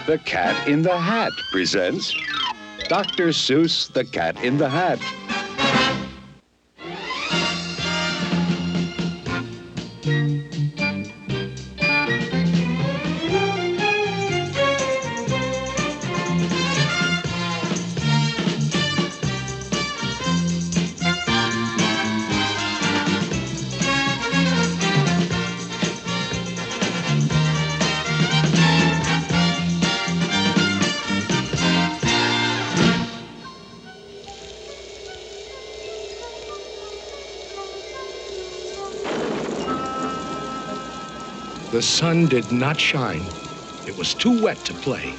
The Cat in the Hat presents Dr. Seuss, The Cat in the Hat. The sun did not shine. It was too wet to play.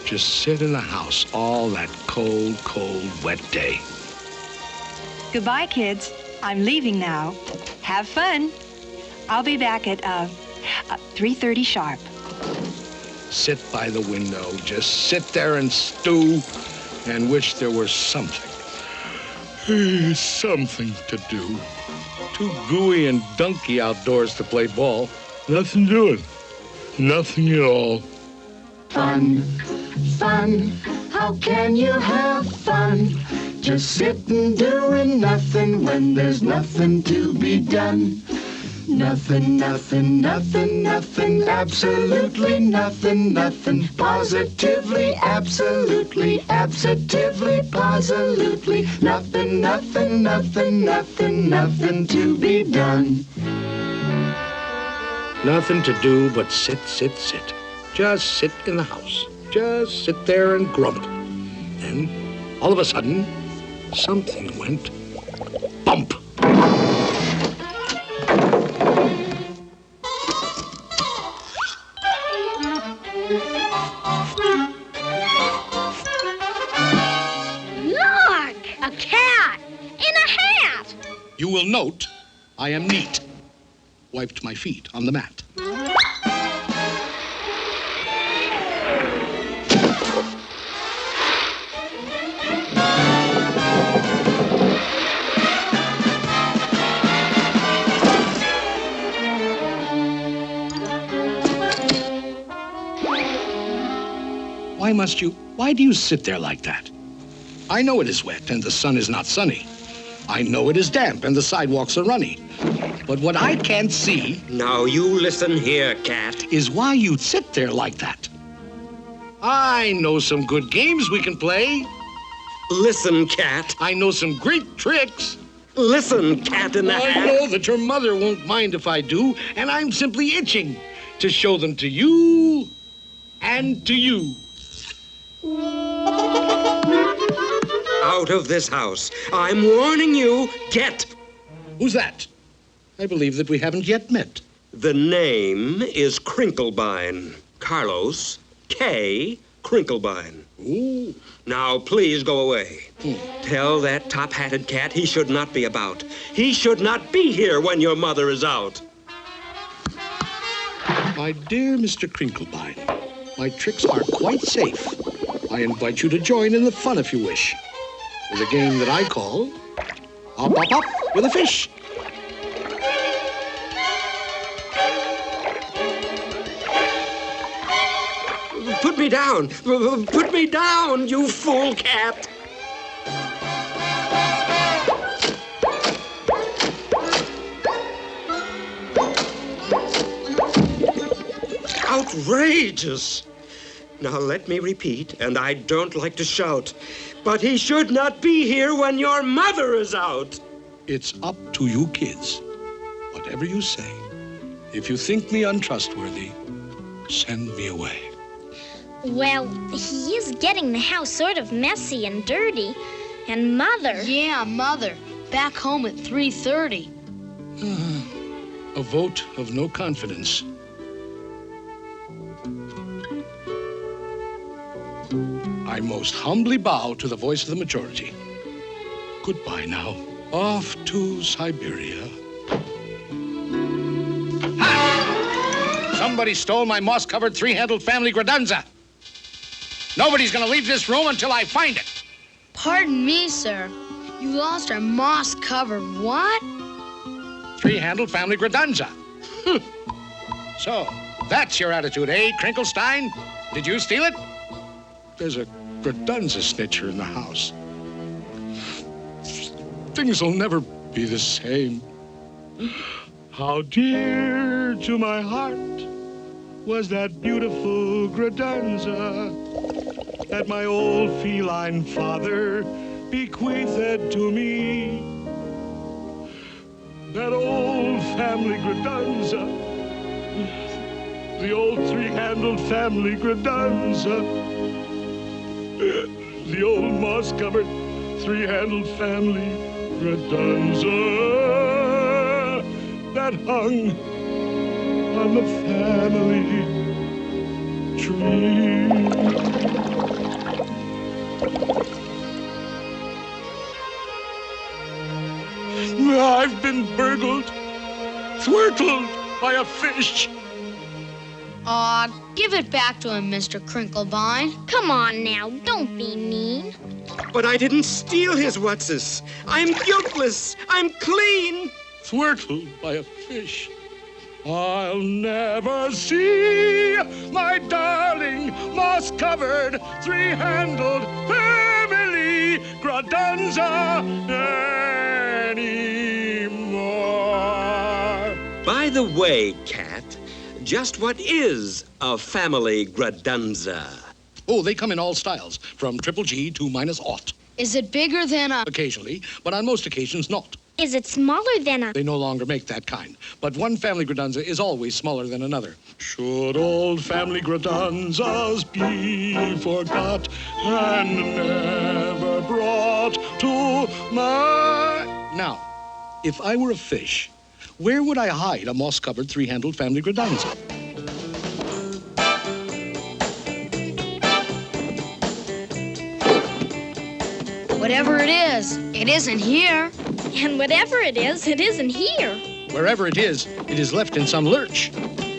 Just sit in the house all that cold, cold, wet day. Goodbye, kids. I'm leaving now. Have fun. I'll be back at 3:30 sharp. Sit by the window, just sit there and stew and wish there were something to do. Too gooey and dunky outdoors to play ball. Nothing doing. Nothing at all. Fun, fun, how can you have fun? Just sitting doing nothing when there's nothing to be done. Nothing, nothing, nothing, nothing, absolutely nothing, nothing, positively, absolutely, absolutely, positively, nothing, nothing, nothing, nothing, nothing to be done. Nothing to do but sit, sit, sit. Just sit in the house. Just sit there and grumble. Then, all of a sudden, something went bump. Look! A cat! In a hat! You will note I am neat. Wiped my feet on the mat. Why do you sit there like that? I know it is wet and the sun is not sunny. I know it is damp and the sidewalks are runny. But what I can't see... Now you listen here, cat. ...is why you'd sit there like that. I know some good games we can play. Listen, cat. I know some great tricks. Listen, cat in the hat. I know that your mother won't mind if I do, and I'm simply itching to show them to you and to you. Out of this house. I'm warning you. Get. Who's that? I believe that we haven't yet met. The name is Crinklebine. Carlos K. Crinklebine. Ooh. Now, please go away. Tell that top-hatted cat he should not be about. He should not be here when your mother is out. My dear Mr. Crinklebine, my tricks are quite safe. I invite you to join in the fun if you wish. With a game that I call Hop, Hop, Hop with a Fish. Put me down! Put me down, you fool cat! Outrageous! Now let me repeat, and I don't like to shout, but he should not be here when your mother is out. It's up to you kids. Whatever you say. If you think me untrustworthy, send me away. Well, he is getting the house sort of messy and dirty. And Mother... Yeah, Mother. Back home at 3:30. A vote of no confidence. I most humbly bow to the voice of the majority. Goodbye now. Off to Siberia. Ha! Somebody stole my moss-covered three-handled family Gradanza. Nobody's gonna leave this room until I find it. Pardon me, sir. You lost our moss-covered what? Three-handled family Gradanza. So, That's your attitude, eh, Krinkelstein? Did you steal it? There's a Gradunza snitcher in the house. Things will never be the same. How dear to my heart was that beautiful Gradunza that my old feline father bequeathed to me. That old family Gradunza, the old three-handled family Gradunza, the old moss-covered three-handled family Gradunza that hung on the family tree. I've been burgled, thwartled by a fish. Aw, give it back to him, Mr. Crinklebine. Come on now, don't be mean. But I didn't steal his whatses. I'm guiltless. I'm clean. Thwartled by a fish. I'll never see my darling moss-covered three-handled family Gradunza anymore. By the way, Cat, just what is a family Gradunza? Oh, they come in all styles, from triple G to -0. Is it bigger than a... Occasionally, but on most occasions not. Is it smaller than a... They no longer make that kind. But one family Gradunza is always smaller than another. Should old family Gradunzas be forgot and never brought to my... Now, if I were a fish, where would I hide a moss-covered three-handled family Gradunza? Whatever it isn't here. And whatever it isn't here. Wherever it is left in some lurch.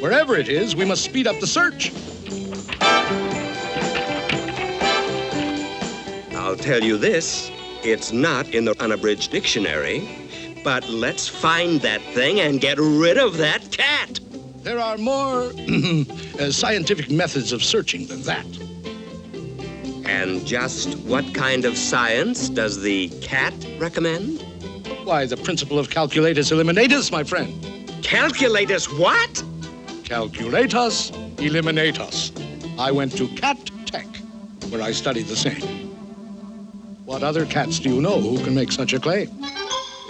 Wherever it is, we must speed up the search. I'll tell you this, it's not in the unabridged dictionary, but let's find that thing and get rid of that cat. There are more scientific methods of searching than that. And just what kind of science does the cat recommend? Why, the principle of calculatus eliminatus, my friend. Calculatus what? Calculatus eliminatus. I went to Cat Tech, where I studied the same. What other cats do you know who can make such a claim?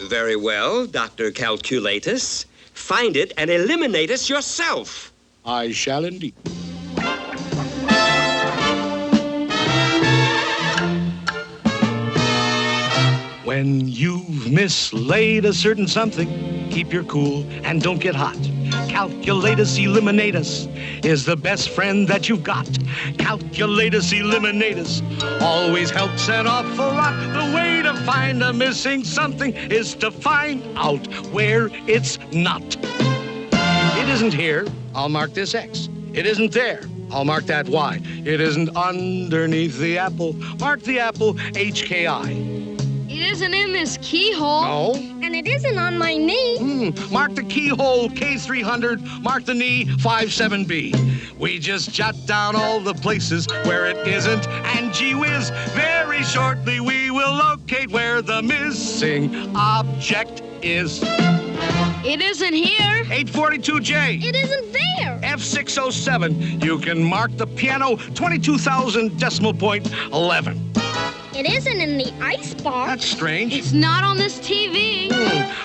Very well, Dr. Calculatus. Find it and eliminate us yourself. I shall indeed. When you've mislaid a certain something, keep your cool and don't get hot. Calculatus eliminatus is the best friend that you've got. Calculatus eliminatus always helps an awful lot. The way to find a missing something is to find out where it's not. It isn't here, I'll mark this X. It isn't there, I'll mark that Y. It isn't underneath the apple, mark the apple HKI. It isn't in this keyhole. No. And it isn't on my knee. Mark the keyhole K300, mark the knee 57B. We just jot down all the places where it isn't, and gee whiz, very shortly we will locate where the missing object is. It isn't here. 842J. It isn't there. F607. You can mark the piano 22,000 decimal point 11. It isn't in the icebox. That's strange. It's not on this TV.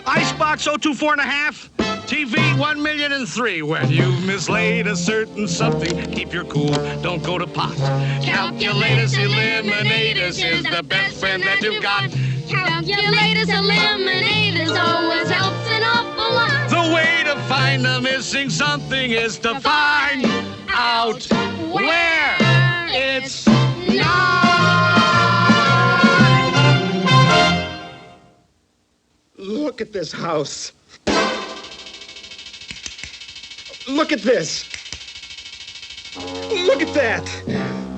Icebox 024.5. TV 1,000,003. When you've mislaid a certain something, keep your cool, don't go to pot. Calculatus eliminatus is the best friend that you've got. Calculatus eliminatus always helps an awful lot. The way to find the missing something is to find out where it's not. Look at this house. Look at this. Look at that.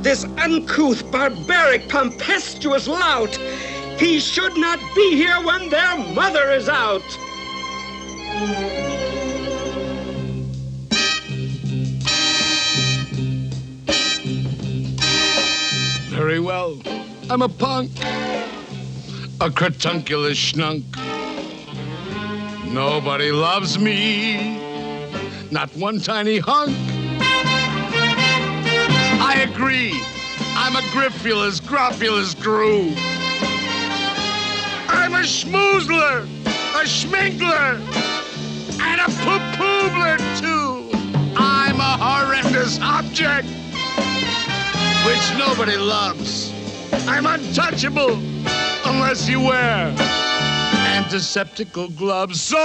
This uncouth, barbaric, tempestuous lout. He should not be here when their mother is out. Very well. I'm a punk. A cratunculous schnunk. Nobody loves me. Not one tiny hunk. I agree. I'm a griffulous, gruffulous grue. I'm a schmoozler, a schminkler, and a poo-poobler, too. I'm a horrendous object, which nobody loves. I'm untouchable unless you wear antiseptical gloves. So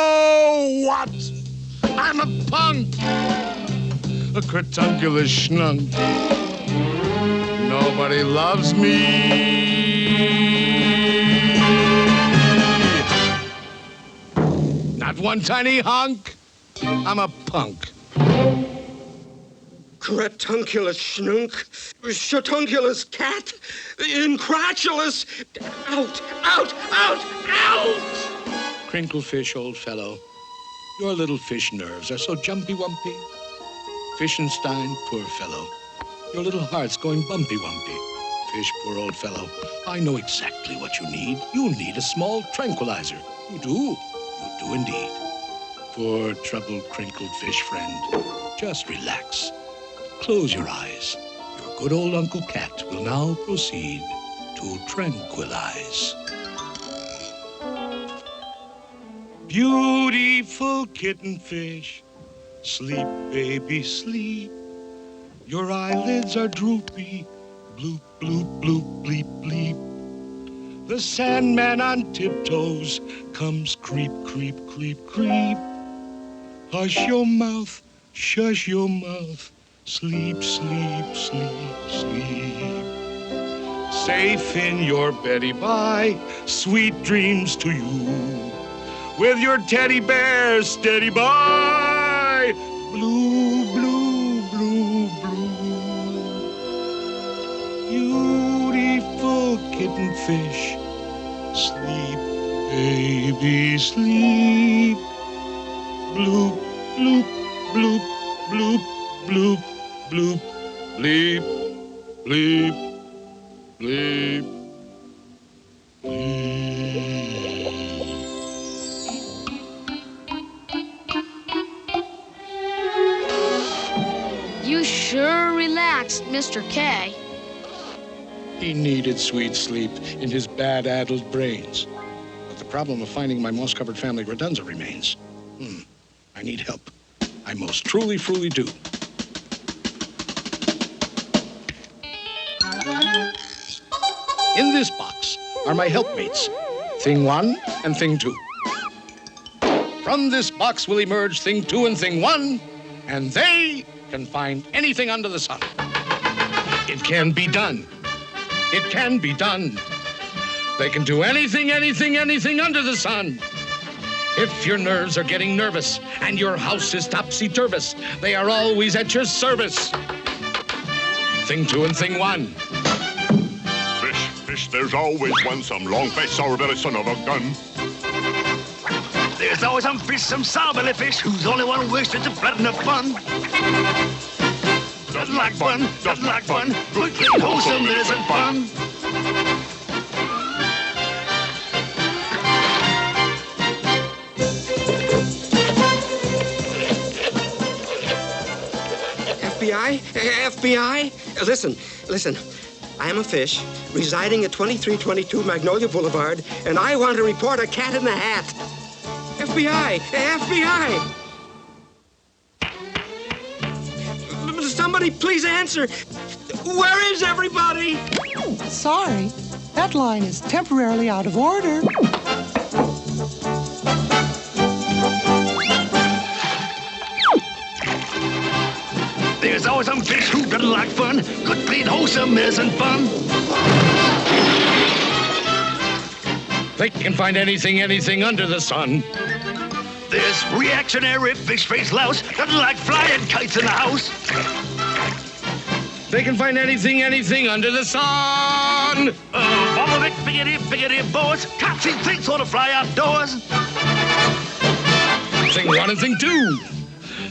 what? I'm a punk, a cratunculous schnunk. Nobody loves me. Not one tiny hunk. I'm a punk. Cratunculous schnunk, shatunculous cat, incratulous, out, out, out, out! Crinklefish, old fellow, your little fish nerves are so jumpy-wumpy. Fishenstein, poor fellow, your little heart's going bumpy-wumpy. Fish, poor old fellow, I know exactly what you need. You need a small tranquilizer. You do. You do indeed. Poor, troubled, crinkled fish friend, just relax. Close your eyes. Your good old Uncle Cat will now proceed to tranquilize. Beautiful kitten fish, sleep, baby, sleep. Your eyelids are droopy, bloop, bloop, bloop, bleep, bleep. The Sandman on tiptoes comes creep, creep, creep, creep. Hush your mouth, shush your mouth. Sleep, sleep, sleep, sleep. Safe in your beddy by, sweet dreams to you. With your teddy bear steady by. Blue, blue, blue, blue. Beautiful kitten fish. Sleep, baby, sleep. Bloop, bloop, bloop, bloop, bloop. Bloop, bleep, bleep, bleep, bleep. You sure relaxed, Mr. K. He needed sweet sleep in his bad-addled brains. But the problem of finding my moss-covered family redunza remains. I need help. I most truly do. In this box are my helpmates, Thing 1 and Thing 2. From this box will emerge Thing 2 and Thing 1, and they can find anything under the sun. It can be done. It can be done. They can do anything under the sun. If your nerves are getting nervous and your house is topsy-turvous, they are always at your service. Thing 2 and Thing 1. Fish, there's always one, some long face, sour belly, son of a gun. There's always some fish, some sour belly fish, who's the only one who wastes the blood and the fun. Doesn't like fun, doesn't like fun, good, clean, wholesome, it isn't fun. FBI? Listen. I am a fish residing at 2322 Magnolia Boulevard, and I want to report a cat in the hat. FBI! Somebody please answer. Where is everybody? Sorry, that line is temporarily out of order. There's always some fish who doesn't like fun. Good, clean, wholesome isn't fun. They can find anything under the sun. This reactionary fish-faced louse doesn't like flying kites in the house. They can find anything under the sun. Follow it, biggity, boys. Can't see things on to fly outdoors. Thing 1 and Thing 2.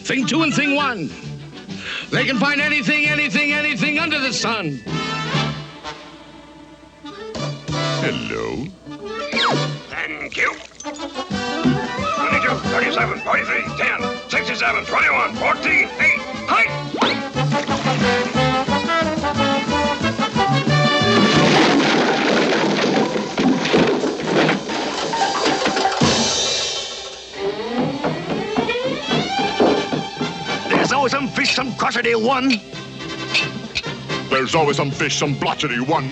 Thing 2 and Thing 1. They can find anything under the sun. Hello. Thank you. 22, 37, 43, 10, 67, 21, 14, 8, height! There's always some fish, some crotchety one. There's always some fish, some blotchety one.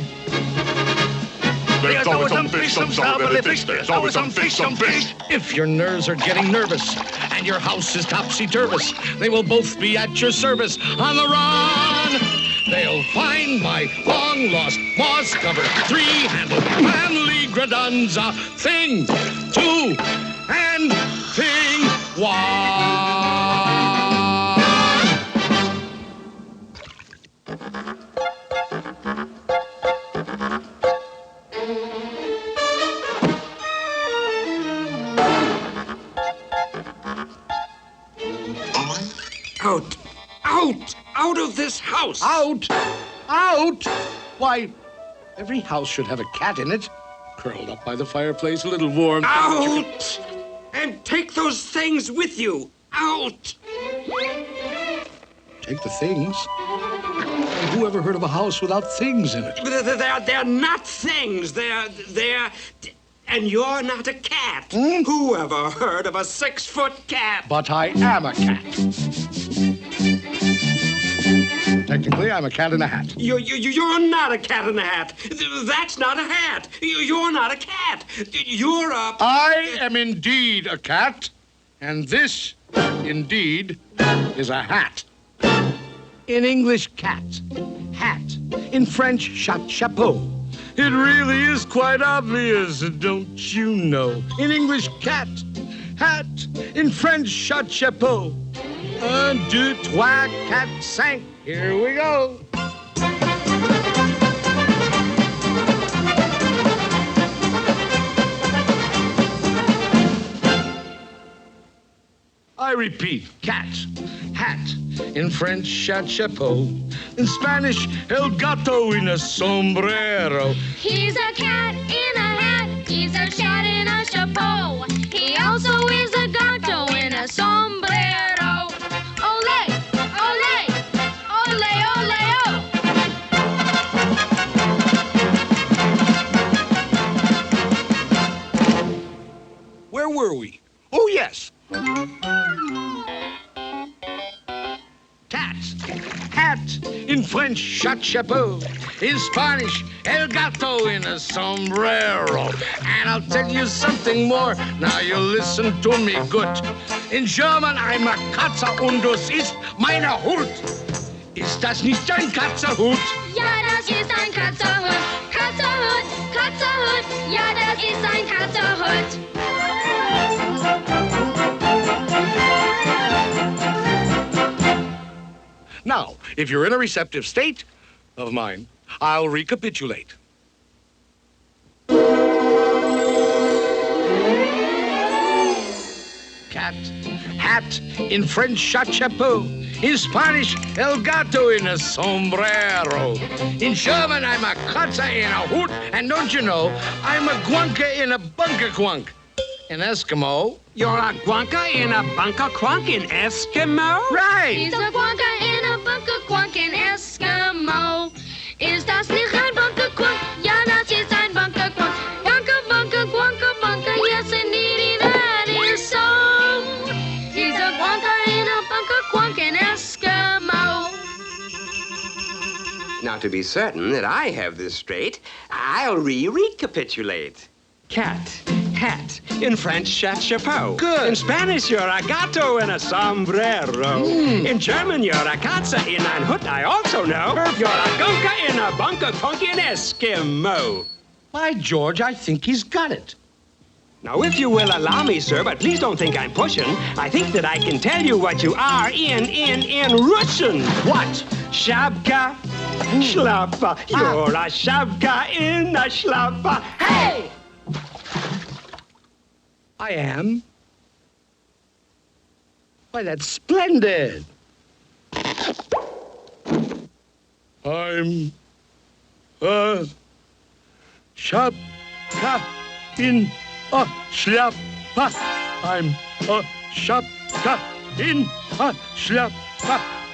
There's always some fish, some sour fish. There's always some fish, some fish. If your nerves are getting nervous and your house is topsy-turvous, they will both be at your service on the run. They'll find my long-lost, moss-covered, three-handled family gradunza thing, two, and thing one. Out! Out! Out of this house! Out! Out! Why, every house should have a cat in it. Curled up by the fireplace, a little warm. Out! And take those things with you! Out! Take the things? Who ever heard of a house without things in it? They're not things. They're... And you're not a cat. Who ever heard of a 6-foot cat? But I am a cat. Technically, I'm a cat in a hat. You're not a cat in a hat. That's not a hat. You're not a cat. You're a... I am indeed a cat, and this, indeed, is a hat. In English, cat. Hat. In French, chat chapeau. It really is quite obvious, don't you know? In English, cat. Hat. In French, chat chapeau. 1, 2, 3, 4, 5. Here we go. I repeat, cat, hat. In French, chat chapeau. In Spanish, el gato en a sombrero. He's a cat in a hat. He's a cat in a chapeau. He also is a gato in a sombrero. Ole, ole, ole, ole, oh. Where were we? Oh, yes. Cat, hat, in French, chat chapeau. In Spanish, el gato in a sombrero. And I'll tell you something more. Now you listen to me good. In German, I'm a Katze und das ist meine Hut. Ist das nicht ein Katzerhut? Ja, das ist ein Katzerhut. Katzerhut, Katzerhut. Ja, das ist ein Katzerhut. Now, if you're in a receptive state of mind, I'll recapitulate. Cat, hat, in French, chat chapeau. In Spanish, el gato in a sombrero. In German, I'm a Katze in a hoot. And don't you know, I'm a guanka in a bunker quunk. In Eskimo. You're a guanka in a bunker quunk in Eskimo? Right. He's a guanka in a bunker quunk in Eskimo. Ist das nicht ein bunker quunk? Ja, das ist ein bunker quunk. Bunker, bunker, guanka, bunker. Yes, indeed, that is so. He's a guanka in a bunker quunk in Eskimo. Now, to be certain that I have this straight, I'll recapitulate. Cat, hat. In French, chat chapeau. Good. In Spanish, you're a gato in a sombrero. In German, you're a Katze in ein Hut. I also know you're a gunka in a bunker quunk in Eskimo. By George, I think he's got it. Now, if you will allow me, sir, but please don't think I'm pushing, I think that I can tell you what you are in Russian. What? Shabka, schlappa. You're a shabka in a schlappa. Hey! I am? Why, that's splendid. I'm a shop Schapka in a Schlepper. I'm a Schapka in a Schlepper.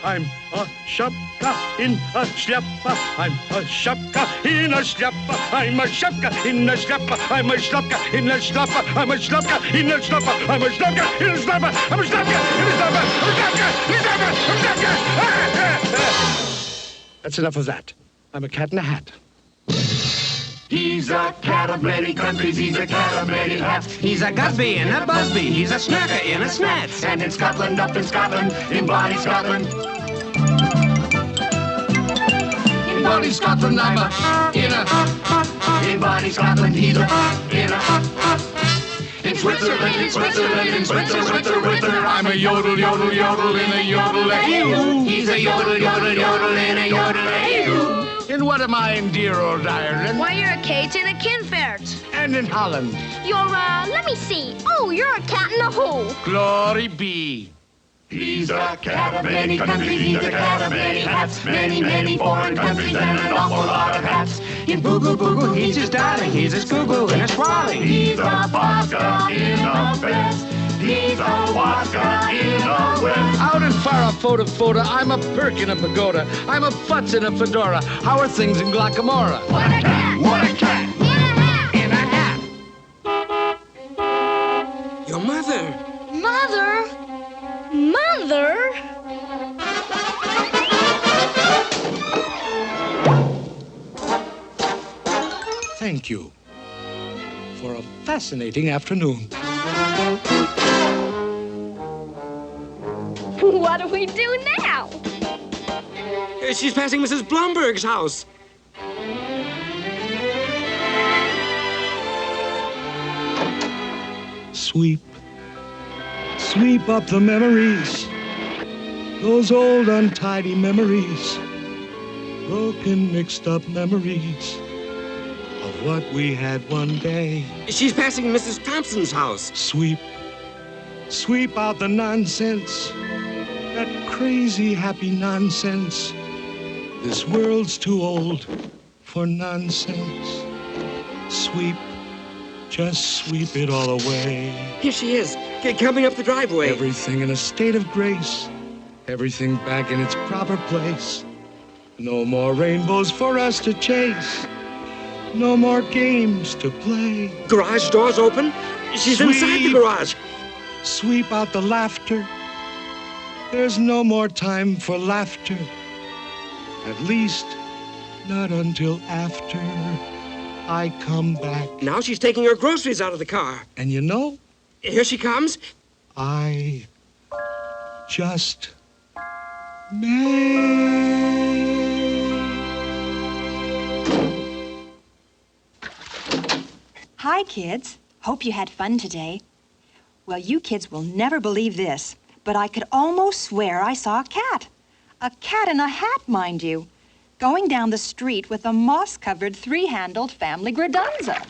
I'm a Schapka in a Schlepper. I'm a Schapka in a Schlepper. I'm a Schapka in a Schlepper. I'm a Schlepper in a Schlepper. I'm a Schlepper in a Schlepper. I'm a Schlepper in a Schlepper. I'm a Schlepper in a Schlepper. I'm a Schlepper. That's enough of that. I'm a cat in a hat. He's a cat of many countries, he's a cat of many hats. He's a Gusby and a Busby, he's a Snurker in a Snats. And in Scotland, up in Scotland, in Bonnie Scotland. In Bonnie Scotland, I'm a in Bonnie Scotland, he's a in Switzerland, in Switzerland, in Switzerland, I'm a yodel, yodel, yodel in a yodel-a-hee-oo. He's a yodel, yodel, yodel in a yodel-a-hee-oo. And what am I in dear old Ireland? Why, you're a Kate and a Kinfert. And in Holland. You're, let me see. Oh, you're a cat in a hole. Glory be. He's a cat of many countries, he's a cat of many hats. Many, many foreign countries and an awful lot of hats. In Boogle Boogle, he's his darling, he's a Scoogle and a Swirling. He's a Bosca in a vest. He's a Waska in a west. Out and far, a photo, I'm a Perk in a pagoda. I'm a Futz in a fedora. How are things in Glockamora? What a cat! What a cat! In a hat. Your mother. Mother? Mother? Thank you for a fascinating afternoon. What do we do now? She's passing Mrs. Blomberg's house. Sweep, sweep up the memories, those old untidy memories, broken, mixed up memories of what we had one day. She's passing Mrs. Thompson's house. Sweep, sweep out the nonsense, that crazy happy nonsense. This world's too old for nonsense. Sweep, just sweep it all away. Here she is, coming up the driveway. Everything in a state of grace, everything back in its proper place. No more rainbows for us to chase, no more games to play. Garage doors open. She's inside the garage. Sweep out the laughter. There's no more time for laughter. At least, not until after I come back. Now she's taking her groceries out of the car. And you know? Here she comes. I just may. Hi, kids. Hope you had fun today. Well, you kids will never believe this, but I could almost swear I saw a cat. A cat in a hat, mind you, going down the street with a moss-covered, three-handled family gradunza.